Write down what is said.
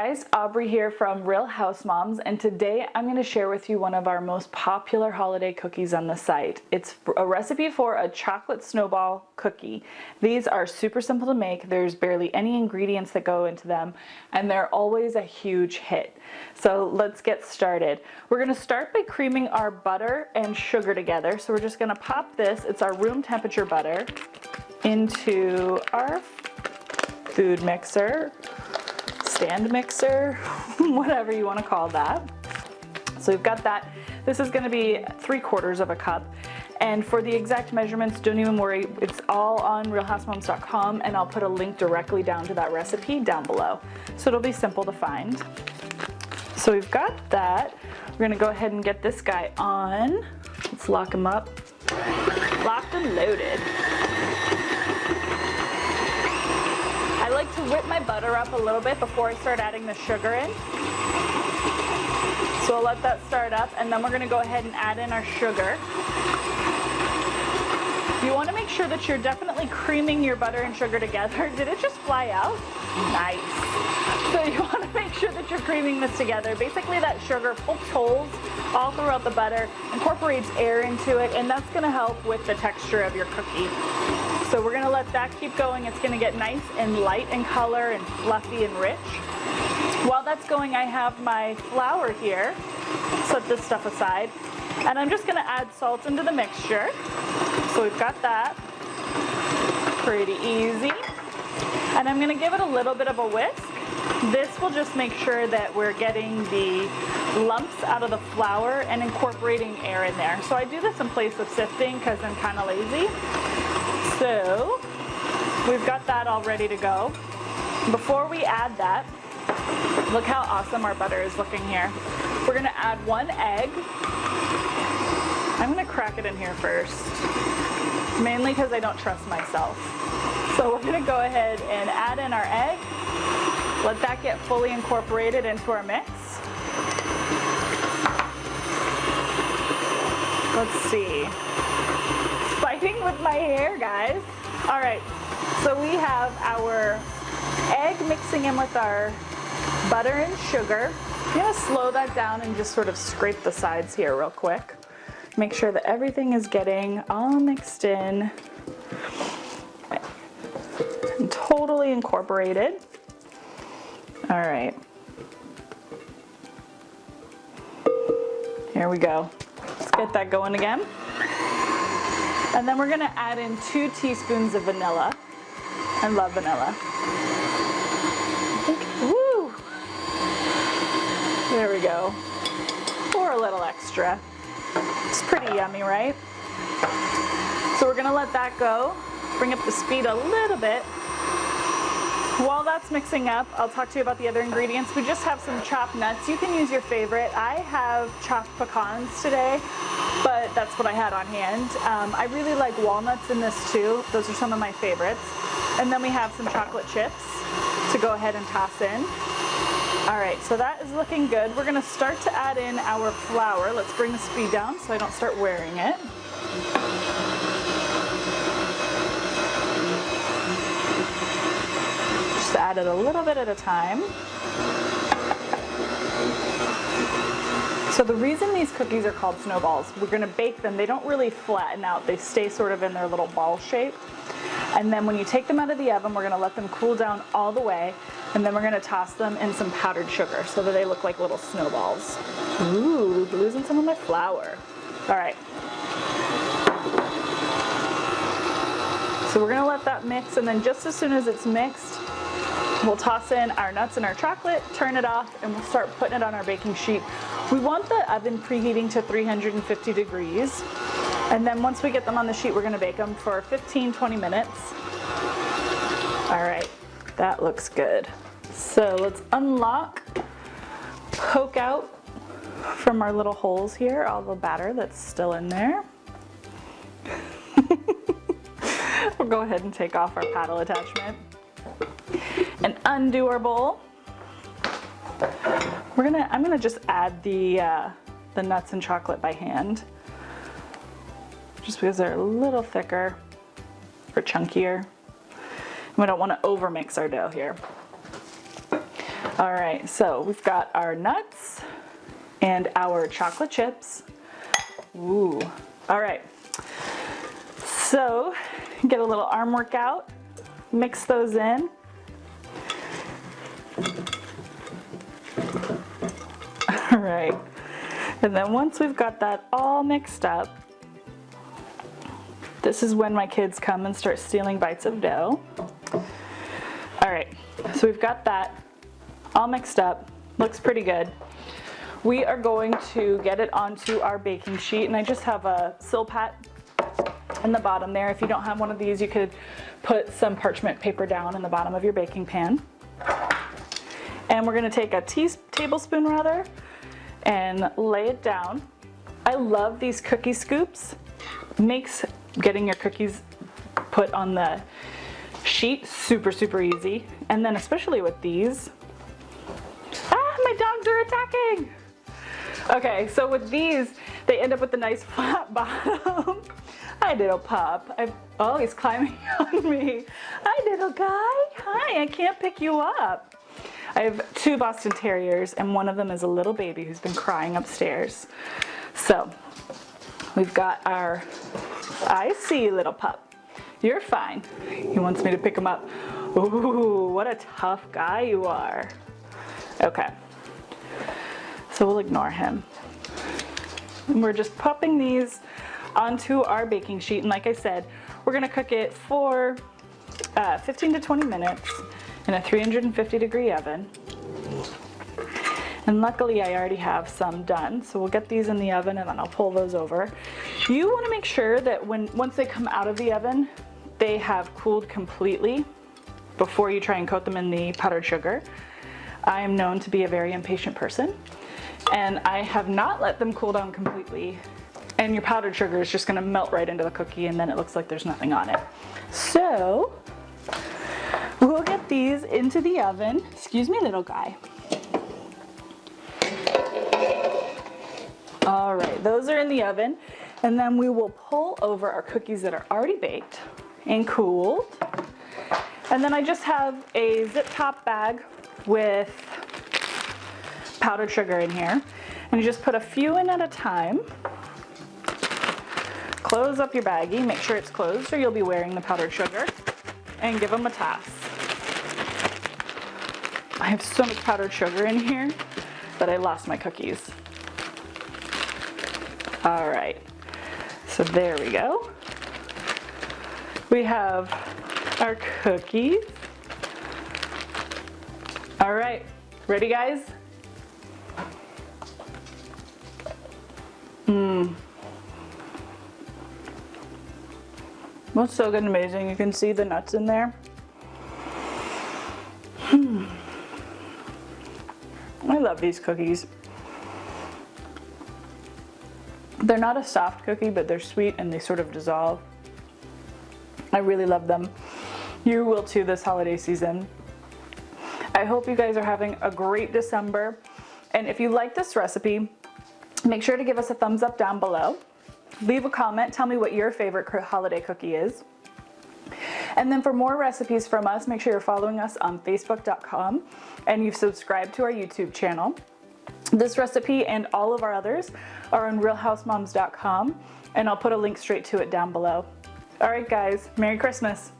guys, Aubrey here from Real Housemoms, and today I'm going to share with you one of our most popular holiday cookies on the site. It's a recipe for a chocolate snowball cookie. These are super simple to make. There's barely any ingredients that go into them, and they're always a huge hit. So let's get started. We're going to start by creaming our butter and sugar together. So we're just going to pop this, it's our room temperature butter, into our food mixer, stand mixer, whatever you want to call that. So we've got that. This is going to be 3/4 of a cup. And for the exact measurements, don't even worry, it's all on realhousemoms.com, and I'll put a link directly down to that recipe down below. So it'll be simple to find. So we've got that. We're going to go ahead and get this guy on. Let's lock him up. Locked and loaded. I like to whip my butter up a little bit before I start adding the sugar in. So I'll let that start up, and then we're going to go ahead and add in our sugar. You want to make sure that you're definitely creaming your butter and sugar together. Did it just fly out? Nice. So you want to make sure that you're creaming this together. Basically that sugar pokes holes all throughout the butter, incorporates air into it, and that's going to help with the texture of your cookie. So we're going to let that keep going. It's going to get nice and light in color and fluffy and rich. While that's going, I have my flour here. Set this stuff aside. And I'm just going to add salt into the mixture. So we've got that. Pretty easy. And I'm going to give it a little bit of a whisk. This will just make sure that we're getting the lumps out of the flour and incorporating air in there. So I do this in place of sifting because I'm kind of lazy. So we've got that all ready to go. Before we add that, look how awesome our butter is looking here. We're going to add 1 egg. I'm going to crack it in here first, mainly because I don't trust myself. So we're going to go ahead and add in our egg. Let that get fully incorporated into our mix. Let's see. Fighting with my hair, guys. All right, so we have our egg mixing in with our butter and sugar. I'm gonna slow that down and just sort of scrape the sides here real quick. Make sure that everything is getting all mixed in and totally incorporated. All right. Here we go. Let's get that going again. And then we're going to add in 2 teaspoons of vanilla. I love vanilla. Woo! There we go. Or a little extra. It's pretty yummy, right? So we're going to let that go. Bring up the speed a little bit. While that's mixing up, I'll talk to you about the other ingredients. We just have some chopped nuts. You can use your favorite. I have chopped pecans today, but that's what I had on hand. I really like walnuts in this too. Those are some of my favorites. And then we have some chocolate chips to go ahead and toss in. All right, so that is looking good. We're gonna start to add in our flour. Let's bring the speed down so I don't start wearing it. Just add it a little bit at a time. So the reason these cookies are called snowballs, we're going to bake them, they don't really flatten out, they stay sort of in their little ball shape. And then when you take them out of the oven, we're going to let them cool down all the way, and then we're going to toss them in some powdered sugar so that they look like little snowballs. Ooh, losing some of my flour. All right. So we're going to let that mix, and then just as soon as it's mixed, we'll toss in our nuts and our chocolate, turn it off, and we'll start putting it on our baking sheet. We want the oven preheating to 350 degrees. And then once we get them on the sheet, we're going to bake them for 15-20 minutes. All right, that looks good. So let's unlock, poke out from our little holes here all the batter that's still in there. We'll go ahead and take off our paddle attachment and undo our bowl. I'm gonna just add the nuts and chocolate by hand, just because they're a little thicker or chunkier. We don't want to over mix our dough here. All right, so we've got our nuts and our chocolate chips. Ooh, all right. So get a little arm workout, mix those in. All right, and then once we've got that all mixed up, this is when my kids come and start stealing bites of dough. All right, so we've got that all mixed up, looks pretty good. We are going to get it onto our baking sheet, and I just have a Silpat in the bottom there. If you don't have one of these, you could put some parchment paper down in the bottom of your baking pan. And we're gonna take a tablespoon rather, and lay it down. I love these cookie scoops. Makes getting your cookies put on the sheet super, super easy. And then especially with these, my dogs are attacking. Okay, so with these, they end up with a nice flat bottom. Hi, little pup. Oh, he's climbing on me. Hi, little guy. Hi, I can't pick you up. I have 2 Boston Terriers, and one of them is a little baby who's been crying upstairs. So, we've got our, I see you, little pup. You're fine. He wants me to pick him up. Ooh, what a tough guy you are. Okay, so we'll ignore him. And we're just popping these onto our baking sheet, and like I said, we're gonna cook it for 15 to 20 minutes in a 350-degree oven. And luckily I already have some done, so we'll get these in the oven and then I'll pull those over. You want to make sure that once they come out of the oven, they have cooled completely before you try and coat them in the powdered sugar. I am known to be a very impatient person, and I have not let them cool down completely, and your powdered sugar is just going to melt right into the cookie, and then it looks like there's nothing on it. So we'll get these into the oven. Excuse me, little guy. All right, those are in the oven, and then we will pull over our cookies that are already baked and cooled. And then I just have a zip top bag with powdered sugar in here, and you just put a few in at a time. Close up your baggie, make sure it's closed or you'll be wearing the powdered sugar, and give them a toss. I have so much powdered sugar in here that I lost my cookies. All right, so there we go. We have our cookies. All right, ready guys? That's so good and amazing. You can see the nuts in there. I love these cookies. They're not a soft cookie, but they're sweet and they sort of dissolve. I really love them. You will too this holiday season. I hope you guys are having a great December. And if you like this recipe, make sure to give us a thumbs up down below. Leave a comment, tell me what your favorite holiday cookie is. And then for more recipes from us, make sure you're following us on Facebook.com and you've subscribed to our YouTube channel. This recipe and all of our others are on realhousemoms.com, and I'll put a link straight to it down below. All right guys, Merry Christmas.